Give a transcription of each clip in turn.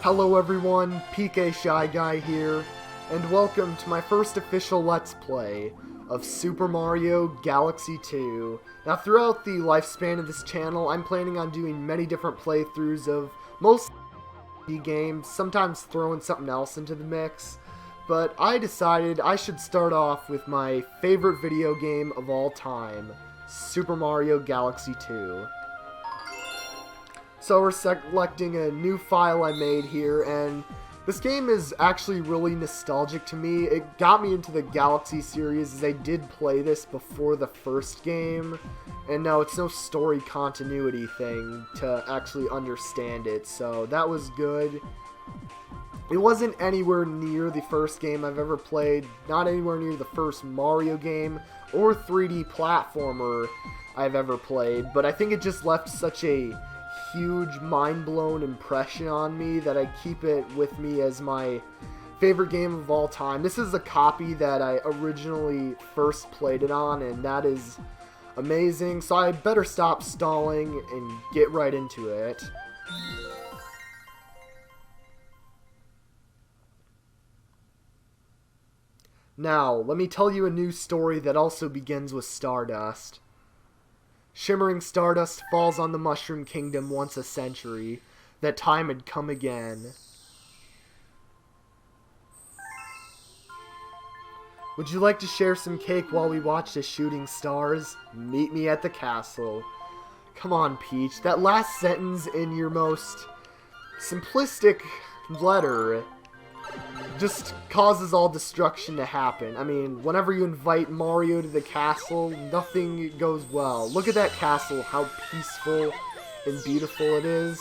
Hello everyone, ShyGuy here, and welcome to my first official Let's Play of Super Mario Galaxy 2. Now throughout the lifespan of this channel, I'm planning on doing many different playthroughs of most games, sometimes throwing something else into the mix, but I decided I should start off with my favorite video game of all time, Super Mario Galaxy 2. So we're selecting a new file I made here, and this game is actually really nostalgic to me. It got me into the Galaxy series as I did play this before the first game, and now it's no story continuity thing to actually understand it, so that was good. It wasn't anywhere near the first game I've ever played, not anywhere near the first Mario game or 3D platformer I've ever played, but I think it just left such a huge mind-blown impression on me that I keep it with me as my favorite game of all time. This is a copy that I originally first played it on, and that is amazing, so I better stop stalling and get right into it. Now, let me tell you a new story that also begins with Stardust. Shimmering stardust falls on the Mushroom Kingdom once a century. That time had come again. Would you like to share some cake while we watch the shooting stars? Meet me at the castle. Come on, Peach. That last sentence in your most simplistic letter just causes all destruction to happen. I mean, whenever you invite Mario to the castle, nothing goes well. Look at that castle, how peaceful and beautiful it is.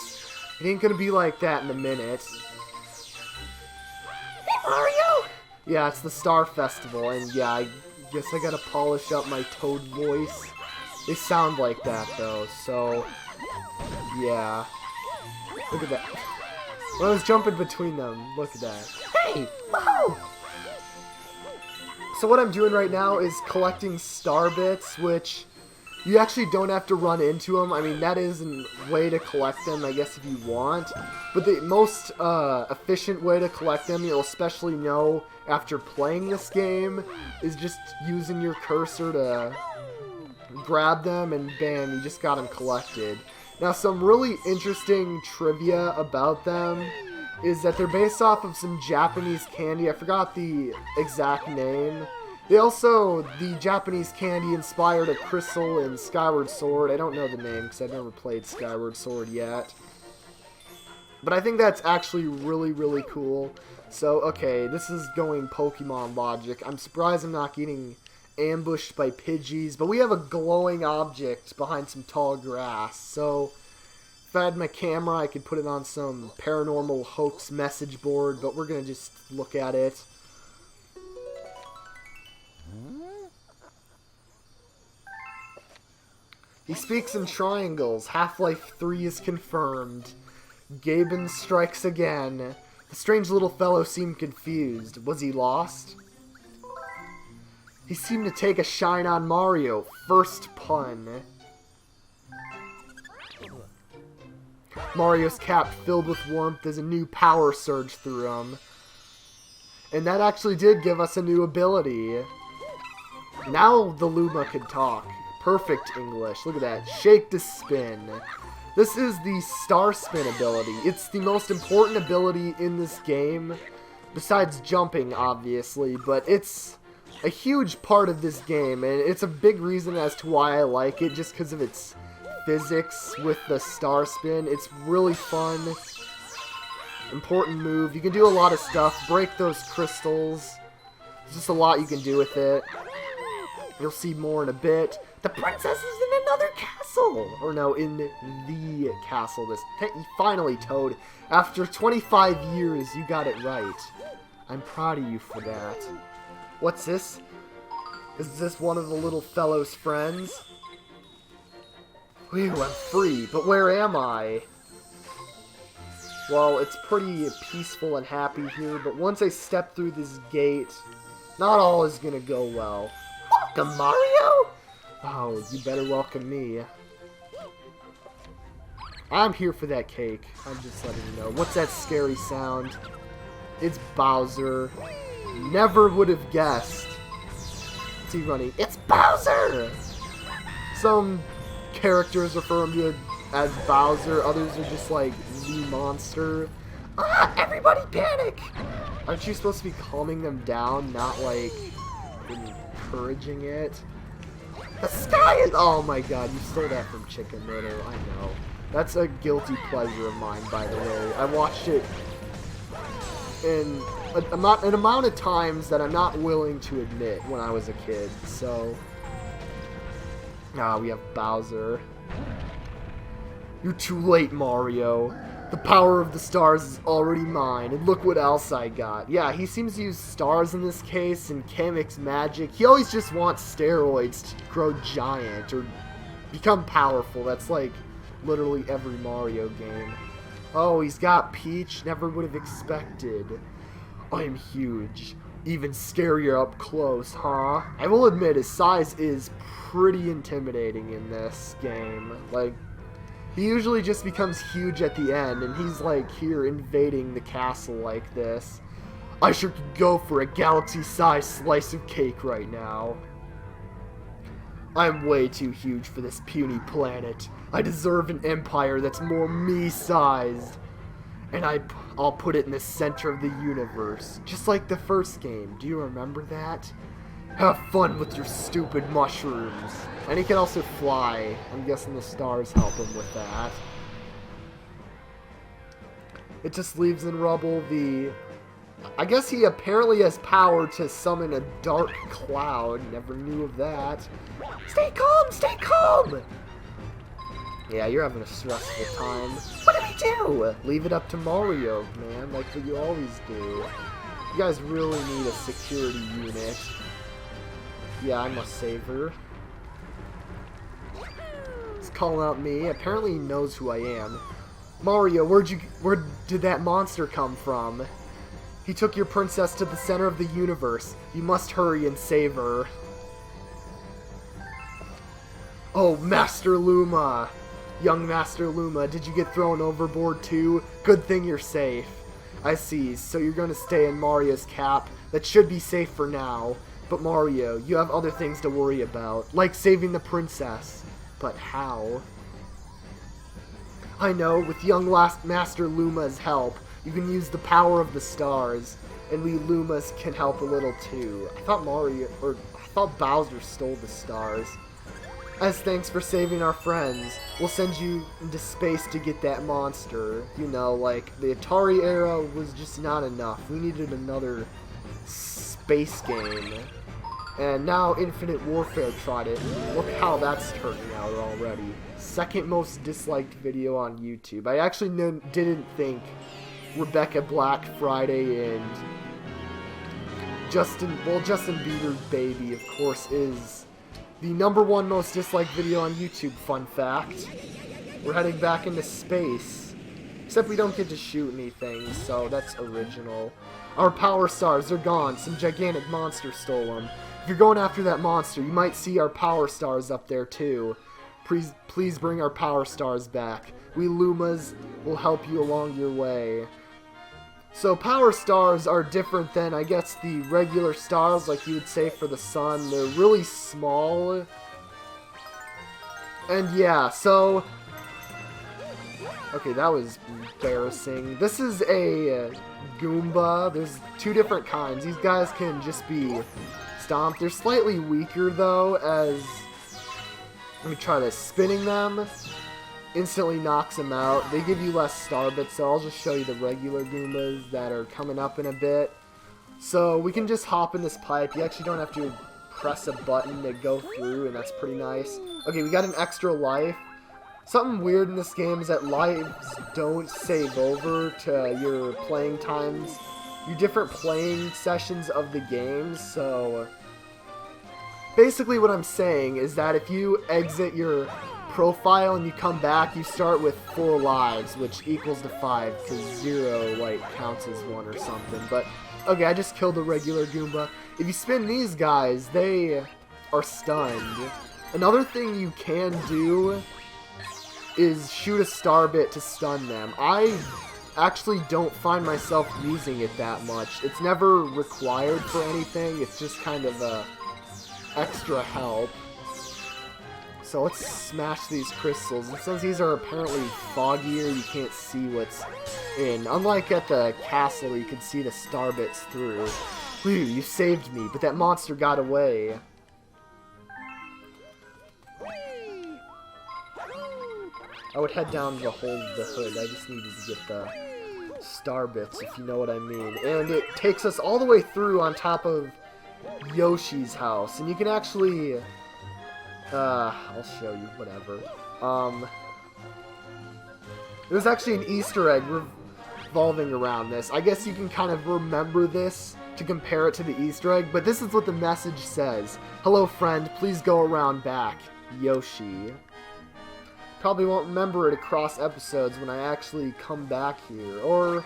It ain't gonna be like that in a minute. Hey, Mario! Yeah, it's the Star Festival, and yeah, I guess I gotta polish up my Toad voice. They sound like that, though, so yeah. Look at that. When I was jumping between them, look at that. Hey! Whoa! So what I'm doing right now is collecting star bits, which you actually don't have to run into them. I mean, that is a way to collect them, I guess, if you want. But the most efficient way to collect them, you'll especially know after playing this game, is just using your cursor to grab them, and bam, you just got them collected. Now, some really interesting trivia about them is that they're based off of some Japanese candy. I forgot the exact name. The Japanese candy inspired a crystal in Skyward Sword. I don't know the name because I've never played Skyward Sword yet. But I think that's actually really, really cool. So, okay, this is going Pokemon logic. I'm surprised I'm not getting ambushed by Pidgeys, but we have a glowing object behind some tall grass, so if I had my camera I could put it on some paranormal hoax message board, but we're gonna just look at it. He speaks in triangles. Half-Life 3 is confirmed. Gaben strikes again. The strange little fellow seemed confused. Was he lost? He seemed to take a shine on Mario. First pun. Mario's cap filled with warmth as a new power surged through him. And that actually did give us a new ability. Now the Luma could talk. Perfect English. Look at that. Shake to spin. This is the Star Spin ability. It's the most important ability in this game. Besides jumping, obviously. But it's a huge part of this game, and it's a big reason as to why I like it, just because of its physics with the Star Spin. It's really fun. Important move. You can do a lot of stuff. Break those crystals. There's just a lot you can do with it. You'll see more in a bit. The princess is in another castle! Or no, in the castle. Finally, Toad. After 25 years, you got it right. I'm proud of you for that. What's this? Is this one of the little fellow's friends? Whew, I'm free, but where am I? Well, it's pretty peaceful and happy here, but once I step through this gate, not all is gonna go well. Welcome, Mario! Oh, you better welcome me. I'm here for that cake. I'm just letting you know. What's that scary sound? It's Bowser. Never would have guessed. What's he running? It's Bowser! Some characters refer him to as Bowser. Others are just like the monster. Ah! Everybody panic! Aren't you supposed to be calming them down, not like encouraging it? The sky is... Oh my god, you stole that from Chicken Little. I know. That's a guilty pleasure of mine, by the way. I watched it in an amount of times that I'm not willing to admit when I was a kid, so... we have Bowser. You're too late, Mario. The power of the stars is already mine, and look what else I got. Yeah, he seems to use stars in this case, and can't mix magic. He always just wants steroids to grow giant, or become powerful. That's like literally every Mario game. Oh, he's got Peach. Never would have expected. I'm huge. Even scarier up close, huh? I will admit, his size is pretty intimidating in this game. Like, he usually just becomes huge at the end, and he's like here invading the castle like this. I sure could go for a galaxy-sized slice of cake right now. I'm way too huge for this puny planet. I deserve an empire that's more me-sized. And I'll put it in the center of the universe, just like the first game. Do you remember that? Have fun with your stupid mushrooms. And he can also fly. I'm guessing the stars help him with that. It just leaves in rubble the... I guess he apparently has power to summon a dark cloud. Never knew of that. Stay calm! Stay calm! Yeah, you're having a stressful time. What do we do? Leave it up to Mario, man, like what you always do. You guys really need a security unit. Yeah, I must save her. He's calling out me. Apparently he knows who I am. Mario, where did that monster come from? He took your princess to the center of the universe. You must hurry and save her. Oh, Master Luma! Young Master Luma, did you get thrown overboard too? Good thing you're safe. I see, so you're gonna stay in Mario's cap. That should be safe for now. But Mario, you have other things to worry about, like saving the princess. But how? I know, with young Master Luma's help, you can use the power of the stars, and we Lumas can help a little too. I thought Bowser stole the stars. As thanks for saving our friends, we'll send you into space to get that monster. You know, like, the Atari era was just not enough. We needed another space game. And now Infinite Warfare tried it. Look how that's turning out already. Second most disliked video on YouTube. I actually didn't think Rebecca Black Friday and Justin Bieber's Baby, of course, is the #1 most disliked video on YouTube, fun fact. We're heading back into space. Except we don't get to shoot anything, so that's original. Our power stars, they're gone. Some gigantic monster stole them. If you're going after that monster, you might see our power stars up there too. Please bring our power stars back. We Lumas will help you along your way. So power stars are different than, I guess, the regular stars, like you would say for the sun. They're really small. And yeah, so... Okay, that was embarrassing. This is a Goomba. There's two different kinds. These guys can just be stomped. They're slightly weaker, though, as... Let me try this. Spinning them instantly knocks them out. They give you less star bits, so I'll just show you the regular Goombas that are coming up in a bit. So we can just hop in this pipe. You actually don't have to press a button to go through, and that's pretty nice. Okay, we got an extra life. Something weird in this game is that lives don't save over to your playing times, your different playing sessions of the game, so... Basically what I'm saying is that if you exit your profile and you come back, you start with 4 lives, which equals to 5, because 0, like, counts as 1 or something. But, okay, I just killed a regular Goomba. If you spin these guys, they are stunned. Another thing you can do is shoot a star bit to stun them. I actually don't find myself using it that much. It's never required for anything. It's just kind of a extra help. So let's smash these crystals. And since these are apparently foggier, you can't see what's in. Unlike at the castle where you can see the star bits through. Whew, you saved me, but that monster got away. I would head down to hold the hood. I just needed to get the star bits, if you know what I mean. And it takes us all the way through on top of Yoshi's house. And you can actually... I'll show you, whatever. There's actually an Easter egg revolving around this. I guess you can kind of remember this to compare it to the Easter egg, but this is what the message says. Hello, friend. Please go around back. Yoshi. Probably won't remember it across episodes when I actually come back here. Or...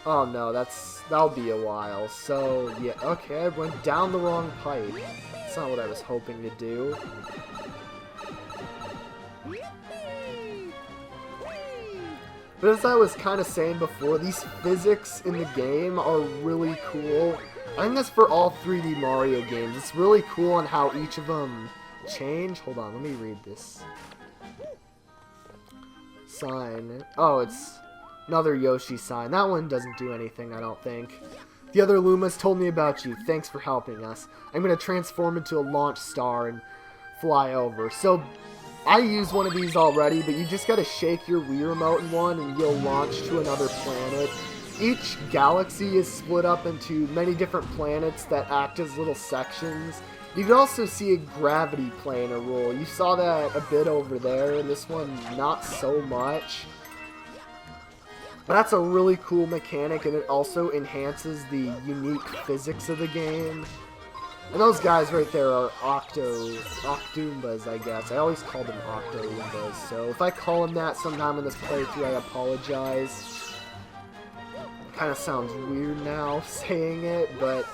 oh no, that'll be a while. So, yeah, okay, I went down the wrong pipe. That's not what I was hoping to do. But as I was kind of saying before, these physics in the game are really cool. I think that's for all 3D Mario games. It's really cool on how each of them change. Hold on, let me read this. Sign. Oh, it's another Yoshi sign. That one doesn't do anything, I don't think. The other Lumas told me about you. Thanks for helping us. I'm going to transform into a launch star and fly over. So, I used one of these already, but you just got to shake your Wii remote in one and you'll launch to another planet. Each galaxy is split up into many different planets that act as little sections. You can also see a gravity playing a role. You saw that a bit over there, and this one not so much. But that's a really cool mechanic, and it also enhances the unique physics of the game. And those guys right there are Octoombas, I guess. I always call them Octoombas, so if I call them that sometime in this playthrough, I apologize. Kind of sounds weird now saying it, but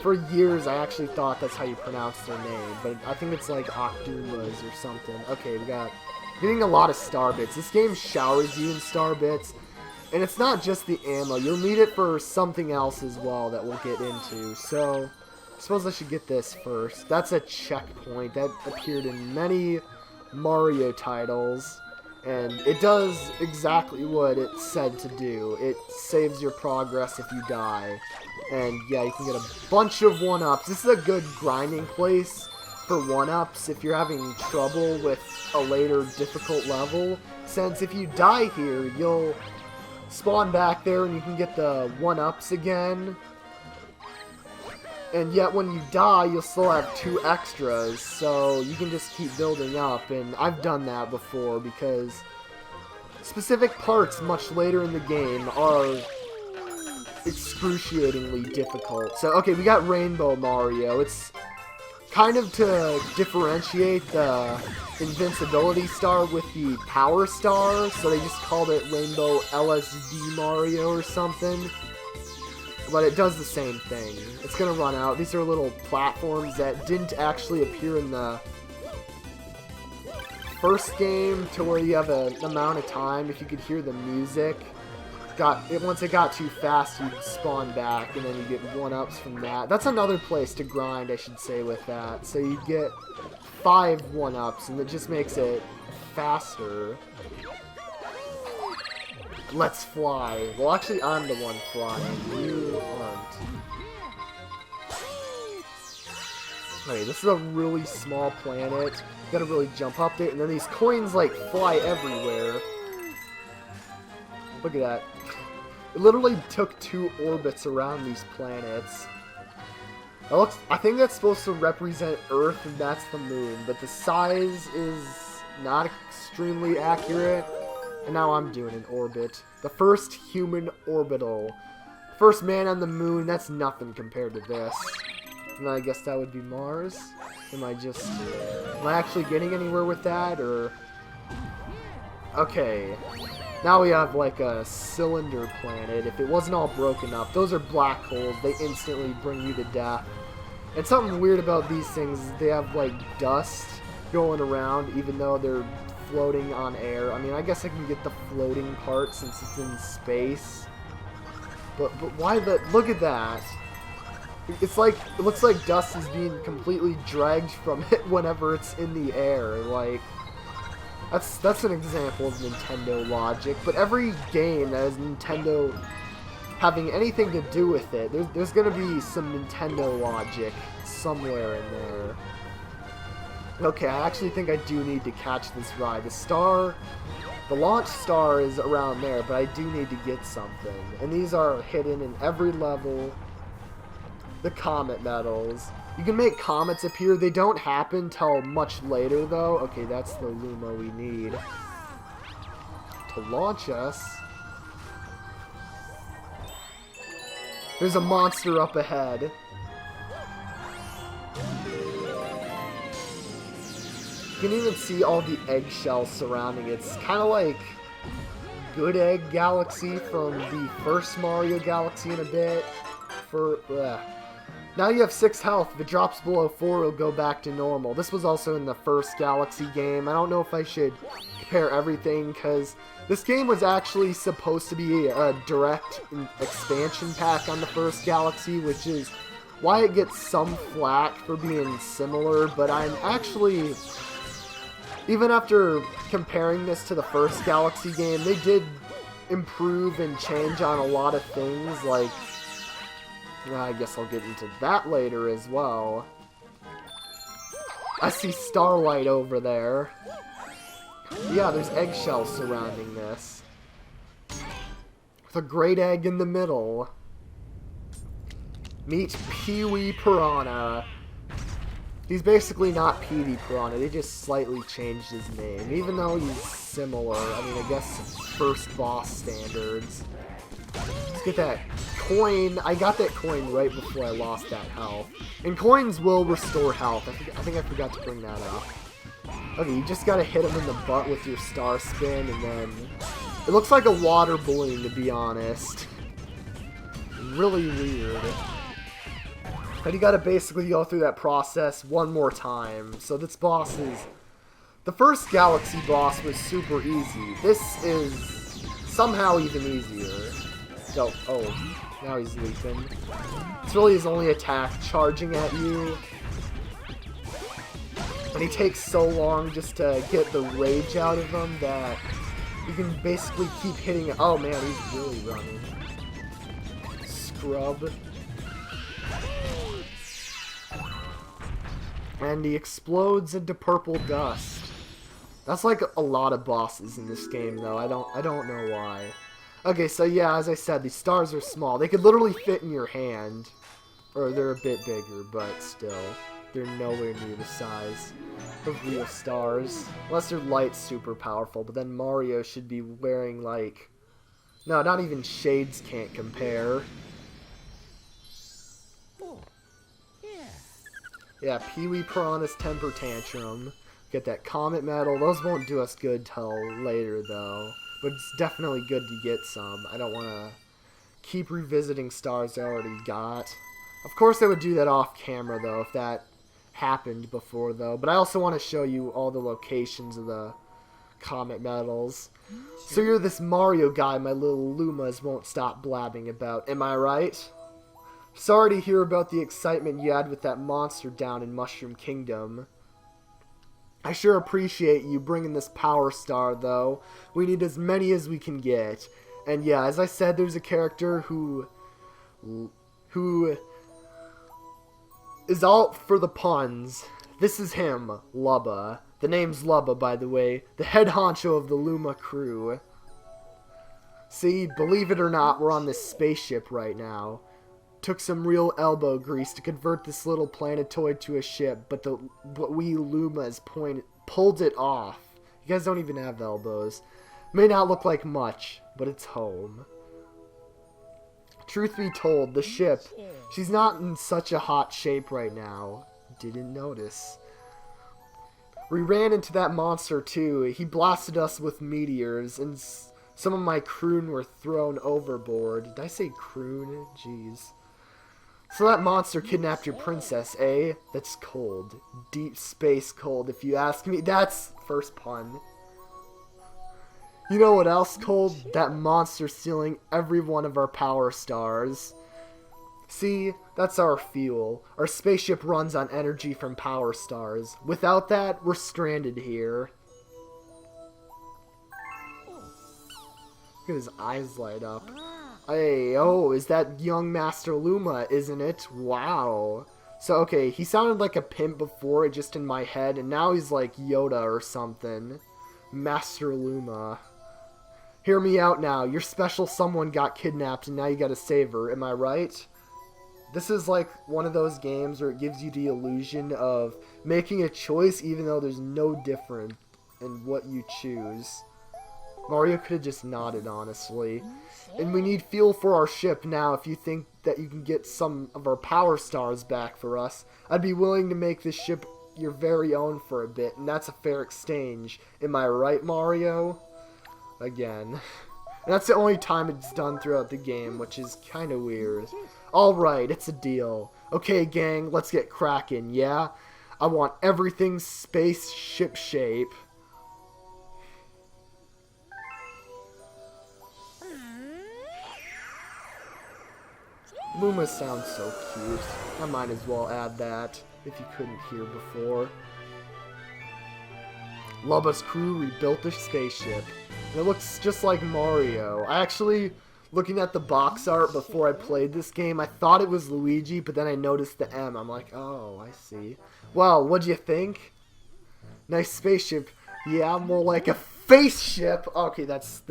for years I actually thought that's how you pronounce their name, but I think it's like Octoombas or something. Okay, getting a lot of star bits. This game showers you in star bits. And it's not just the ammo. You'll need it for something else as well that we'll get into. So, I suppose I should get this first. That's a checkpoint that appeared in many Mario titles. And it does exactly what it said to do. It saves your progress if you die. And yeah, you can get a bunch of 1-ups. This is a good grinding place for 1-ups if you're having trouble with a later difficult level. Since if you die here, you'll spawn back there and you can get the 1-ups again. And yet when you die, you'll still have 2 extras, so you can just keep building up. And I've done that before because specific parts much later in the game are excruciatingly difficult. So, okay, we got Rainbow Mario. It's kind of to differentiate the invincibility star with the power star, so they just called it Rainbow LSD Mario or something. But it does the same thing. It's gonna run out. These are little platforms that didn't actually appear in the first game, to where you have an amount of time. If you could hear the music, once it got too fast, you'd spawn back, and then you get 1-ups from that. That's another place to grind, I should say, with that. So you get 5 1-ups, and it just makes it faster. Let's fly. Well, actually, I'm the one flying. You aren't. Okay, this is a really small planet. You gotta really jump up it, and then these coins, like, fly everywhere. Look at that. It literally took 2 orbits around these planets. I think that's supposed to represent Earth, and that's the moon, but the size is not extremely accurate. And now I'm doing an orbit. The first human orbital. First man on the moon, that's nothing compared to this. And I guess that would be Mars? Am I actually getting anywhere with that, or... Okay. Now we have, like, a cylinder planet. If it wasn't all broken up, those are black holes. They instantly bring you to death. And something weird about these things is they have, like, dust going around, even though they're floating on air. I mean, I guess I can get the floating part since it's in space. But why the... Look at that. It's like... It looks like dust is being completely dragged from it whenever it's in the air. Like... That's an example of Nintendo logic. But every game that has Nintendo having anything to do with it, there's gonna be some Nintendo logic somewhere in there. Okay, I actually think I do need to catch this ride. The launch star is around there, but I do need to get something. And these are hidden in every level. The comet medals. You can make comets appear. They don't happen till much later, though. Okay, that's the Luma we need to launch us. There's a monster up ahead. You can even see all the eggshells surrounding it. It's kind of like Good Egg Galaxy from the first Mario Galaxy in a bit. Now you have 6 health. If it drops below 4, it'll go back to normal. This was also in the first Galaxy game. I don't know if I should compare everything, because this game was actually supposed to be a direct expansion pack on the first Galaxy, which is why it gets some flack for being similar, but I'm actually... Even after comparing this to the first Galaxy game, they did improve and change on a lot of things, like... I guess I'll get into that later as well. I see Starlight over there. Yeah, there's eggshells surrounding this. With a great egg in the middle. Meet Pee-wee Piranha. He's basically not Petey Piranha, they just slightly changed his name. Even though he's similar, I mean, I guess first boss standards. Let's get that coin. I got that coin right before I lost that health. And coins will restore health. I think I forgot to bring that up. Okay, you just gotta hit him in the butt with your star spin, and then... It looks like a water balloon, to be honest. Really weird. But you gotta basically go through that process one more time. So this boss is... The first Galaxy boss was super easy. This is somehow even easier. So, oh, now he's leaping. It's really his only attack, charging at you. And he takes so long just to get the rage out of him that you can basically keep hitting it. Oh man, he's really running. Scrub. And he explodes into purple dust. That's like a lot of bosses in this game, though. I don't know why. Okay, so yeah, as I said, these stars are small. They could literally fit in your hand. Or they're a bit bigger, but still. They're nowhere near the size of real stars. Unless their light's super powerful, but then Mario should be wearing, like... No, not even shades can't compare. Yeah, Pee-wee Piranha's Temper Tantrum. Get that Comet Medal. Those won't do us good till later, though. But it's definitely good to get some. I don't want to keep revisiting stars I already got. Of course I would do that off camera, though, if that happened before, though. But I also want to show you all the locations of the Comet Medals. So you're this Mario guy my little Lumas won't stop blabbing about. Am I right? Sorry to hear about the excitement you had with that monster down in Mushroom Kingdom. I sure appreciate you bringing this Power Star, though. We need as many as we can get. And yeah, as I said, there's a character who is all for the puns. This is him, Lubba. The name's Lubba, by the way. The head honcho of the Luma crew. See, believe it or not, we're on this spaceship right now. Took some real elbow grease to convert this little planetoid to a ship, but we Lumas pulled it off. You guys don't even have elbows. May not look like much, but it's home. Truth be told, the ship, she's not in such a hot shape right now. Didn't notice. We ran into that monster too. He blasted us with meteors, and some of my croon were thrown overboard. Did I say croon? Jeez. So that monster kidnapped your princess, eh? That's cold. Deep space cold, if you ask me. That's first pun. You know what else, Cole? That monster stealing every one of our power stars. See, that's our fuel. Our spaceship runs on energy from power stars. Without that, we're stranded here. Look at his eyes light up. Hey, oh, is that young Master Luma, isn't it? Wow. So, okay, he sounded like a pimp before, just in my head, and now he's like Yoda or something. Master Luma. Hear me out now. Your special someone got kidnapped, and now you gotta save her. Am I right? This is like one of those games where it gives you the illusion of making a choice even though there's no difference in what you choose. Mario could have just nodded, honestly. And we need fuel for our ship now. If you think that you can get some of our power stars back for us, I'd be willing to make this ship your very own for a bit, and that's a fair exchange. Am I right, Mario? Again. And that's the only time it's done throughout the game, which is kind of weird. Alright, it's a deal. Okay, gang, let's get cracking, yeah? I want everything spaceship shape. Luma sounds so cute. I might as well add that, if you couldn't hear before. Lubba's crew rebuilt the spaceship. And it looks just like Mario. I actually, looking at the box art before I played this game, I thought it was Luigi, but then I noticed the M. I'm like, oh, I see. Well, what'd you think? Nice spaceship. Yeah, more like a face ship. Okay, that's...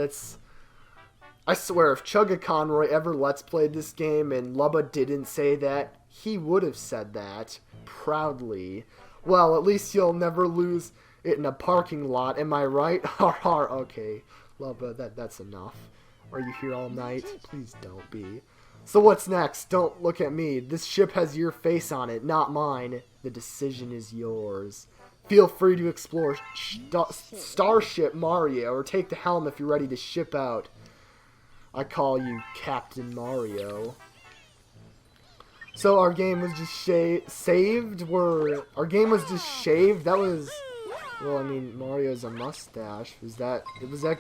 I swear, if Chugga Conroy ever Let's Played this game and Lubba didn't say that, he would have said that. Proudly. Well, at least you'll never lose it in a parking lot, am I right? Har har, okay. Lubba, that's enough. Are you here all night? Please don't be. So what's next? Don't look at me. This ship has your face on it, not mine. The decision is yours. Feel free to explore Starship Mario, or take the helm if you're ready to ship out. I call you Captain Mario. So our game was just saved? Our game was just shaved? That was... Well, I mean, Mario's a mustache. Was that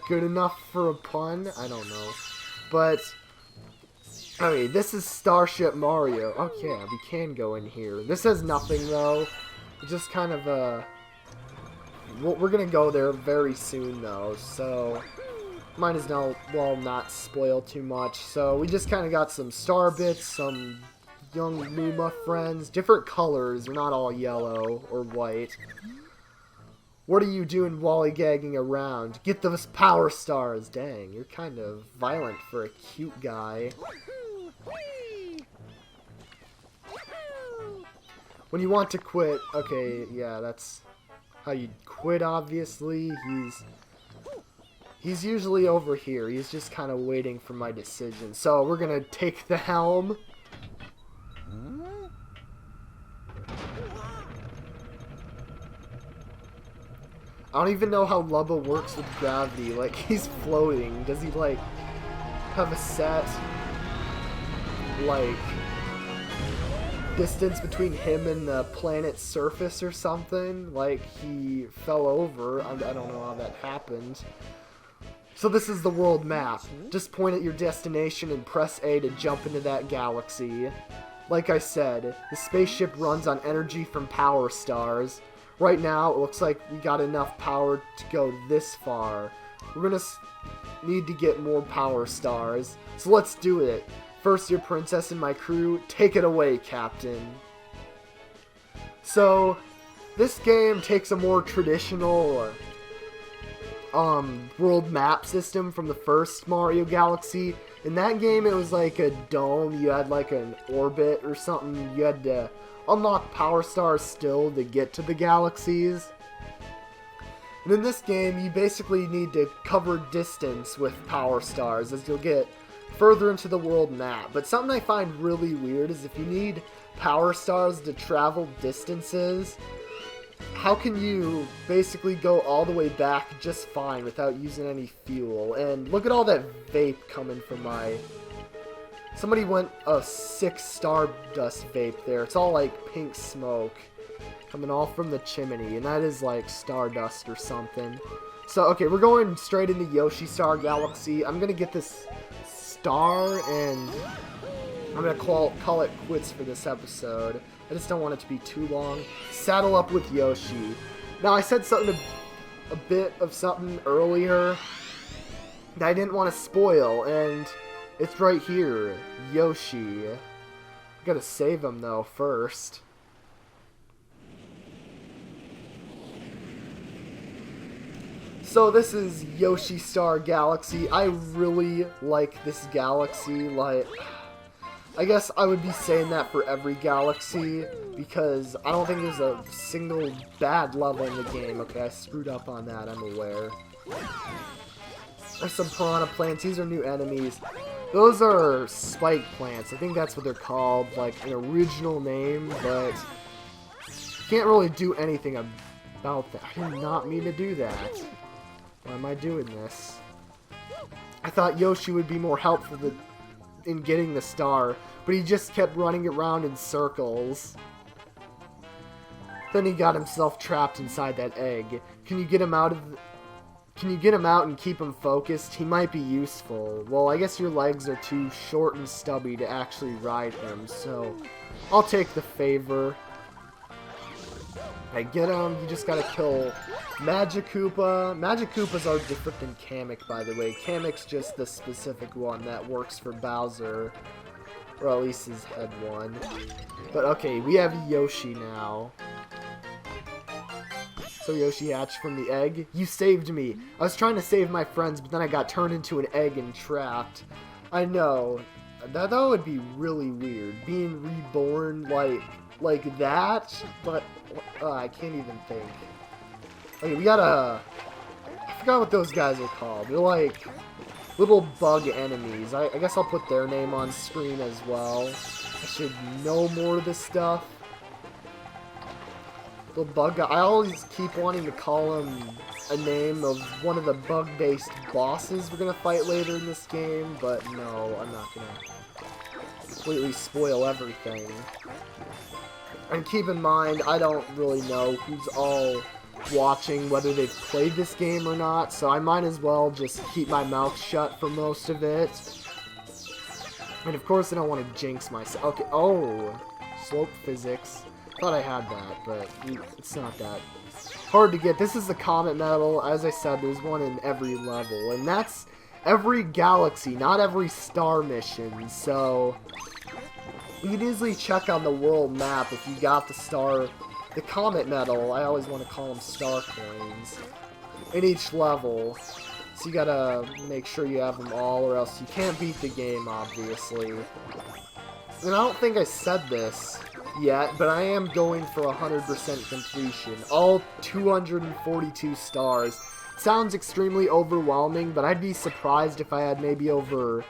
good enough for a pun? I don't know. But, I mean, this is Starship Mario. Oh, yeah, we can go in here. This has nothing, though. It's just kind of a... We're gonna go there very soon, though, so... Might as well not spoil too much. So, we just kind of got some star bits, some young Luma friends. Different colors. They're not all yellow or white. What are you doing lollygagging around? Get those power stars. Dang, you're kind of violent for a cute guy. When you want to quit, okay, yeah, that's how you quit, obviously. He's usually over here. He's just kind of waiting for my decision. So, we're gonna take the helm. I don't even know how Lubba works with gravity. Like, he's floating. Does he, like, have a set, like, distance between him and the planet's surface or something? Like, he fell over. I don't know how that happened. So this is the world map. Just point at your destination and press A to jump into that galaxy. Like I said, the spaceship runs on energy from power stars. Right now, it looks like we got enough power to go this far. We're gonna need to get more power stars. So let's do it. First, your princess and my crew. Take it away, Captain. So, this game takes a more traditional world map system from the first Mario Galaxy. In that game, it was like a dome. You had like an orbit or something. You had to unlock power stars still to get to the galaxies. And in this game, you basically need to cover distance with power stars as you'll get further into the world map. But something I find really weird is if you need power stars to travel distances, how can you basically go all the way back just fine without using any fuel? And look at all that vape coming from my... Somebody went a 6 Stardust vape there. It's all like pink smoke coming all from the chimney, and that is like Stardust or something. So, okay, we're going straight into Yoshi Star Galaxy. I'm going to get this star, and I'm going to call it quits for this episode. I just don't want it to be too long. Saddle up with Yoshi. Now, I said something, a bit of something earlier that I didn't want to spoil, and it's right here. Yoshi. Gotta save him, though, first. So this is Yoshi Star Galaxy. I really like this galaxy. Like, I guess I would be saying that for every galaxy, because I don't think there's a single bad level in the game. Okay, I screwed up on that, I'm aware. There's some piranha plants. These are new enemies. Those are spike plants. I think that's what they're called, like an original name, but can't really do anything about that. I did not mean to do that. Why am I doing this? I thought Yoshi would be more helpful in getting the star, but he just kept running around in circles. Then he got himself trapped inside that egg. Can you get him out and keep him focused? He might be useful. Well, I guess your legs are too short and stubby to actually ride him, so I'll take the favor. I get him. You just gotta kill Magikoopa. Magikoopas are different than Kamek, by the way. Kamek's just the specific one that works for Bowser, or at least his head one. But okay, we have Yoshi now. So Yoshi hatched from the egg. You saved me. I was trying to save my friends, but then I got turned into an egg and trapped. I know. That would be really weird. Being reborn like that, but I can't even think. Okay, we gotta... I forgot what those guys are called. They're like little bug enemies. I guess I'll put their name on screen as well. I should know more of this stuff. The bug guy. I always keep wanting to call him a name of one of the bug-based bosses we're gonna fight later in this game, but no, I'm not gonna completely spoil everything. And keep in mind, I don't really know who's all watching, whether they've played this game or not, so I might as well just keep my mouth shut for most of it. And of course I don't want to jinx myself. Okay, oh, slope physics. Thought I had that, but it's not that hard to get. This is the Comet Medal. As I said, there's one in every level, and that's every galaxy, not every star mission, so you can easily check on the world map if you got the Comet Medal. I always want to call them star coins in each level, so you gotta make sure you have them all, or else you can't beat the game, obviously. And I don't think I said this yet, but I am going for 100% completion. All 242 stars. Sounds extremely overwhelming, but I'd be surprised if I had maybe over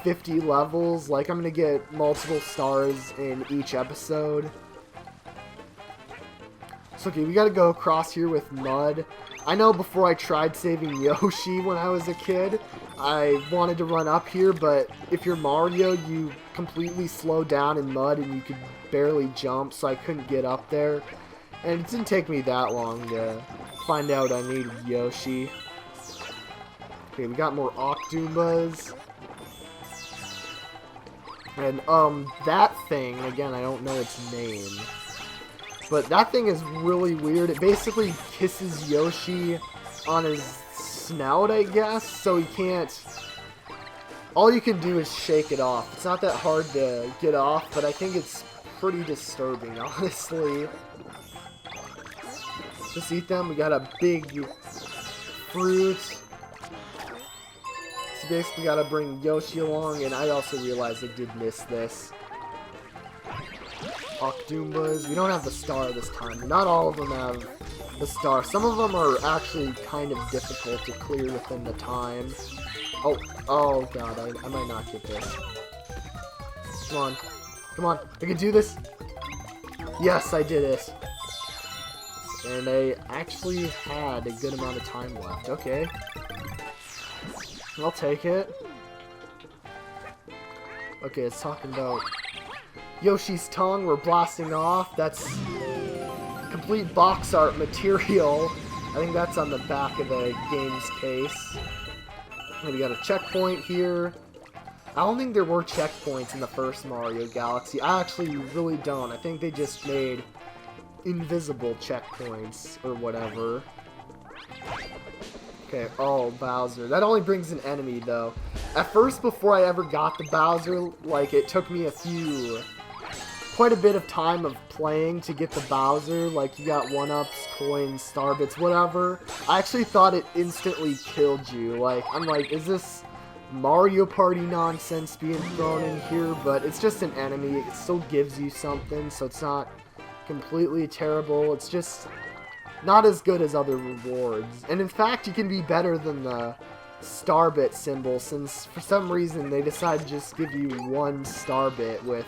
50 levels. Like, I'm gonna get multiple stars in each episode. So, okay, we gotta go across here with mud. I know before I tried saving Yoshi when I was a kid, I wanted to run up here, but if you're Mario, you completely slow down in mud and you could barely jump, so I couldn't get up there. And it didn't take me that long to find out I needed Yoshi. Okay, we got more Octoombas. And, that thing, again, I don't know its name, but that thing is really weird. It basically kisses Yoshi on his snout, I guess, so he can't... All you can do is shake it off. It's not that hard to get off, but I think it's pretty disturbing, honestly. Just eat them. We got a big fruit. So basically gotta bring Yoshi along, and I also realized I did miss this. Octoombas. We don't have the star this time. Not all of them have the star. Some of them are actually kind of difficult to clear within the time. Oh god, I might not get this. Come on. Come on. I can do this. Yes, I did it. And I actually had a good amount of time left. Okay. I'll take it. Okay, it's talking about Yoshi's tongue. We're blasting off. That's complete box art material. I think that's on the back of the game's case. And we got a checkpoint here. I don't think there were checkpoints in the first Mario Galaxy. I actually really don't. I think they just made invisible checkpoints or whatever. Okay, oh, Bowser. That only brings an enemy, though. At first, before I ever got the Bowser, like, it took me quite a bit of time of playing to get the Bowser. Like, you got 1-ups, coins, star bits, whatever. I actually thought it instantly killed you. Like, I'm like, is this Mario Party nonsense being thrown in here? But it's just an enemy. It still gives you something, so it's not completely terrible. It's just not as good as other rewards. And in fact, you can be better than the star bit symbol, since for some reason they decided to just give you 1 star bit with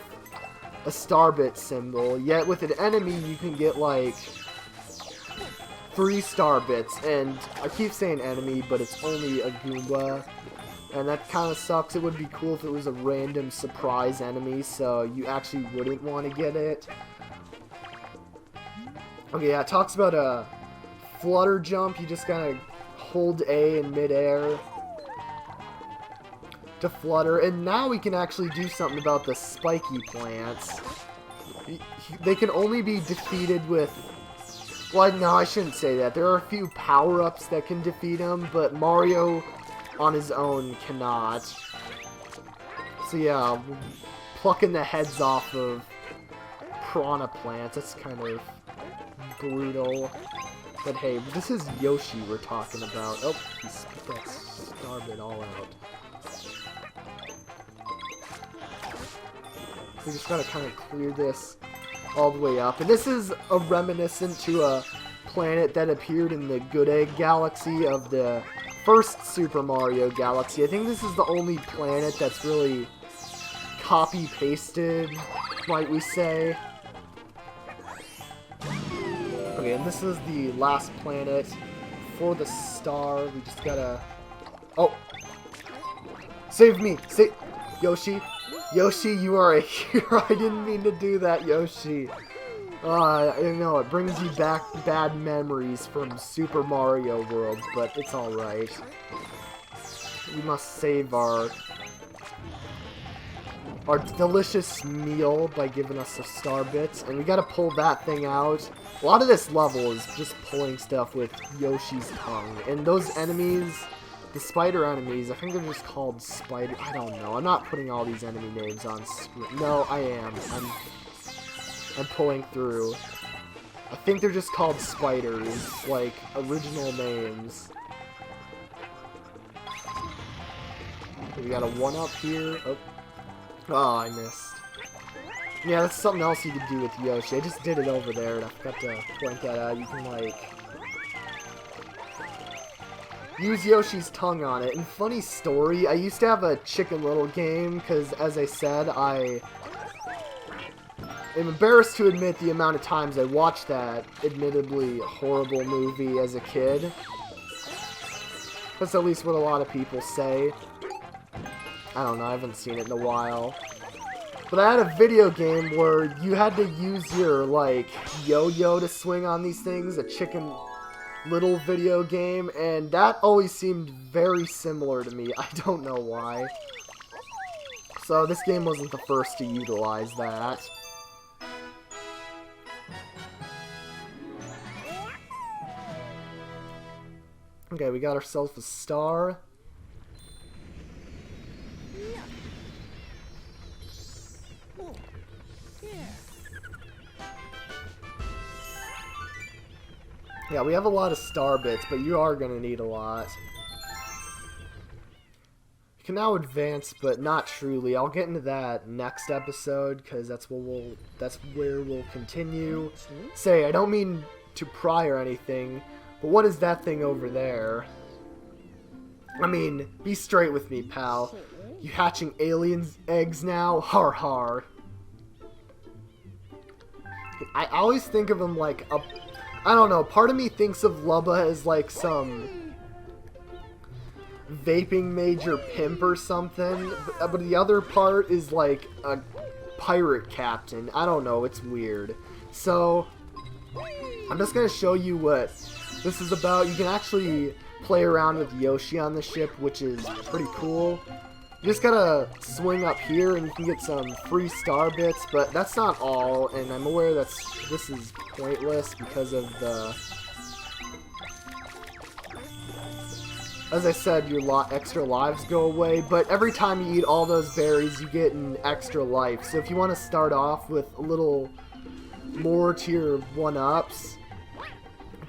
a star bit symbol. Yet with an enemy, you can get like 3 star bits. And I keep saying enemy, but it's only a Goomba. And that kind of sucks. It would be cool if it was a random surprise enemy, so you actually wouldn't want to get it. Okay, yeah, it talks about a flutter jump. You just gotta hold A in midair to flutter. And now we can actually do something about the spiky plants. They can only be defeated with... Well, no, I shouldn't say that. There are a few power-ups that can defeat them, but Mario on his own cannot. So yeah, plucking the heads off of piranha plants, that's kind of brutal. But hey, this is Yoshi we're talking about. Oh, he spit that star bit all out. We just gotta kind of clear this all the way up. And this is a reminiscent to a planet that appeared in the Good Egg Galaxy of the first Super Mario Galaxy. I think this is the only planet that's really copy-pasted, might we say. Okay, and this is the last planet for the star. We just gotta... Oh! Save me! Save... Yoshi! Yoshi, you are a hero! I didn't mean to do that, Yoshi! I know, it brings you back bad memories from Super Mario World, but it's alright. We must save our delicious meal by giving us the star bits, and we gotta pull that thing out. A lot of this level is just pulling stuff with Yoshi's tongue, and those enemies, the spider enemies, I think they're just called spider... I don't know, I'm not putting all these enemy names on screen. No, I am. I'm pulling through. I think they're just called spiders, like original names. We got a 1-up here. Oh, I missed. Yeah, that's something else you could do with Yoshi. I just did it over there, and I forgot to point that out. You can, like, use Yoshi's tongue on it. And funny story, I used to have a Chicken Little game, because, as I said, I'm embarrassed to admit the amount of times I watched that admittedly horrible movie as a kid. That's at least what a lot of people say. I don't know, I haven't seen it in a while. But I had a video game where you had to use your, like, yo-yo to swing on these things, a Chicken Little video game, and that always seemed very similar to me. I don't know why. So this game wasn't the first to utilize that. Okay, we got ourselves a star. Yeah, we have a lot of star bits, but you are going to need a lot. You can now advance, but not truly. I'll get into that next episode, because that's where we'll continue. Say, I don't mean to pry or anything, but what is that thing over there? I mean, be straight with me, pal. You hatching aliens eggs now? Har har. I always think of him like a... I don't know, part of me thinks of Lubba as like some vaping major pimp or something, but the other part is like a pirate captain. I don't know, it's weird. So, I'm just gonna show you what this is about. You can actually play around with Yoshi on the ship, which is pretty cool. You just gotta swing up here and you can get some free star bits, but that's not all, and I'm aware this is pointless because of the... As I said, your extra lives go away, but every time you eat all those berries, you get an extra life. So if you want to start off with a little more to your 1-ups,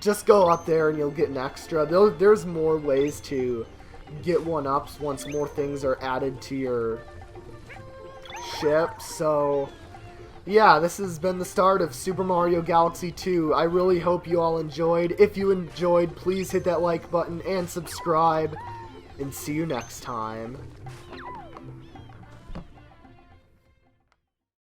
just go up there and you'll get an extra. There's more ways to get 1-ups once more things are added to your ship. So yeah, this has been the start of Super Mario Galaxy 2. I really hope you all enjoyed. If you enjoyed, please hit that like button and subscribe, and see you next time.